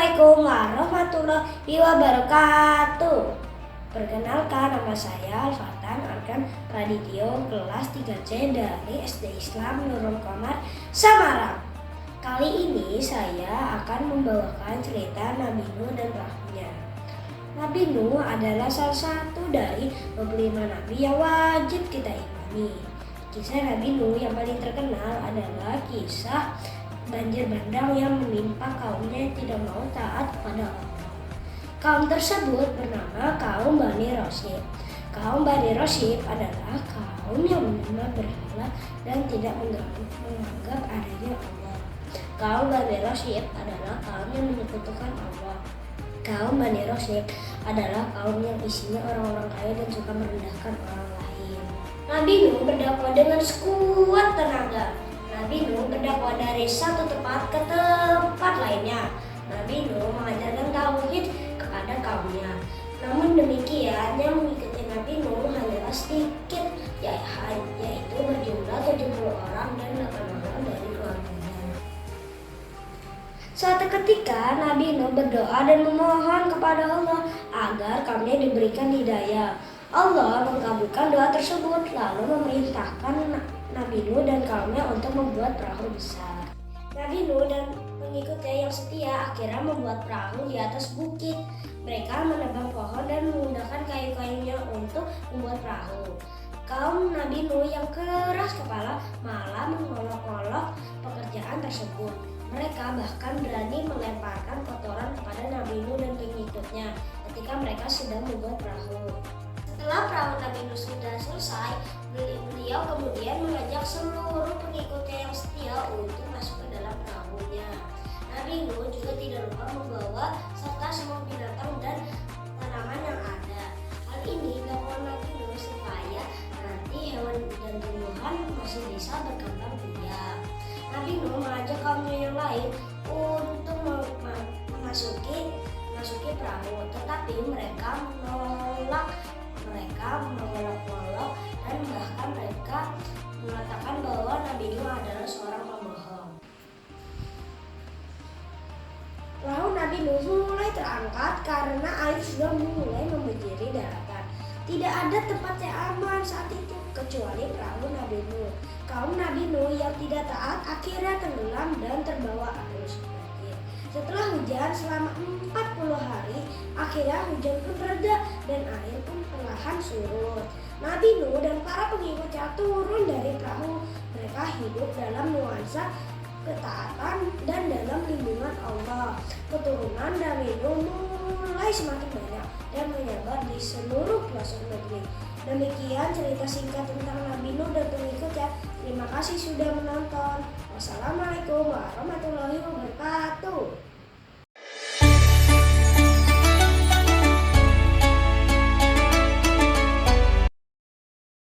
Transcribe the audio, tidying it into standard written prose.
Assalamualaikum warahmatullahi wabarakatuh. Perkenalkan, nama saya Alfatan Arkan Pradityo, kelas 3C dari SD Islam Nurul Qamar, Samarang. Kali ini saya akan membawakan cerita Nabi Nuh dan perahunya. Nabi Nuh adalah salah satu dari 25 nabi yang wajib kita imani. Kisah Nabi Nuh yang paling terkenal adalah kisah banjir bandang yang menimpa kaumnya yang tidak mau taat kepada Allah. Kaum tersebut bernama kaum Bani Rosyib. Kaum Bani Rosyib adalah kaum yang menyembah berhala dan tidak menganggap adanya Allah. Kaum Bani Rosyib adalah kaum yang menyekutukan Allah. Kaum Bani Rosyib adalah kaum yang isinya orang-orang kaya dan suka merendahkan orang lain. Nabi Nuh berdakwah dengan sekuat tenaga. Nabi Nuh berdakwah dari satu tempat ke tempat lainnya. Nabi Nuh mengajarkan tauhid kepada kaumnya. Namun demikian, yang mengikuti Nabi Nuh hanyalah sedikit, yaitu berjumlah 70 orang dan 8 orang dari keluarganya. Suatu ketika Nabi Nuh berdoa dan memohon kepada Allah agar kaumnya diberikan hidayah. Allah mengabulkan doa tersebut lalu memerintahkan Nabi Nuh dan kaumnya untuk membuat perahu besar. Nabi Nuh dan pengikutnya yang setia akhirnya membuat perahu di atas bukit. Mereka menebang pohon dan menggunakan kayu-kayunya untuk membuat perahu. Kaum Nabi Nuh yang keras kepala malah mengolok-olok pekerjaan tersebut. Mereka bahkan berani melemparkan kotoran kepada Nabi Nuh dan pengikutnya ketika mereka sedang membuat perahu. Setelah perahu Nabi Nuh sudah selesai, beliau kemudian mengajak seluruh pengikutnya yang setia untuk masuk ke dalam perahunya. Nabi Nuh juga tidak lupa membawa serta semua binatang dan tanaman yang ada. Hal ini dilakukan Nabi Nuh supaya nanti hewan dan tumbuhan masih bisa berkembang biak. Nabi Nuh mengajak kaumnya yang lain untuk memasuki perahu, tetapi mereka menolak. Mereka mengolok-olok dan bahkan mereka mengatakan bahwa Nabi Nuh adalah seorang pembohong. Perahu Nabi Nuh mulai terangkat karena air sudah mulai membanjiri daratan. Tidak ada tempat yang aman saat itu kecuali perahu Nabi Nuh. Kaum Nabi Nuh yang tidak taat akhirnya tenggelam dan terbawa arus banjir. Setelah hujan selama 40 hari, akhirnya hujan pun reda dan air pun perlahan surut. Nabi Nuh dan para pengikutnya turun dari perahu. Mereka hidup dalam nuansa ketaatan dan dalam lindungan Allah. Keturunan Nabi Nuh mulai semakin banyak dan menyebar di seluruh pelosok negeri. Demikian cerita singkat tentang Nabi Nuh dan pengikutnya. Terima kasih sudah menonton. Wassalamualaikum warahmatullahi wabarakatuh.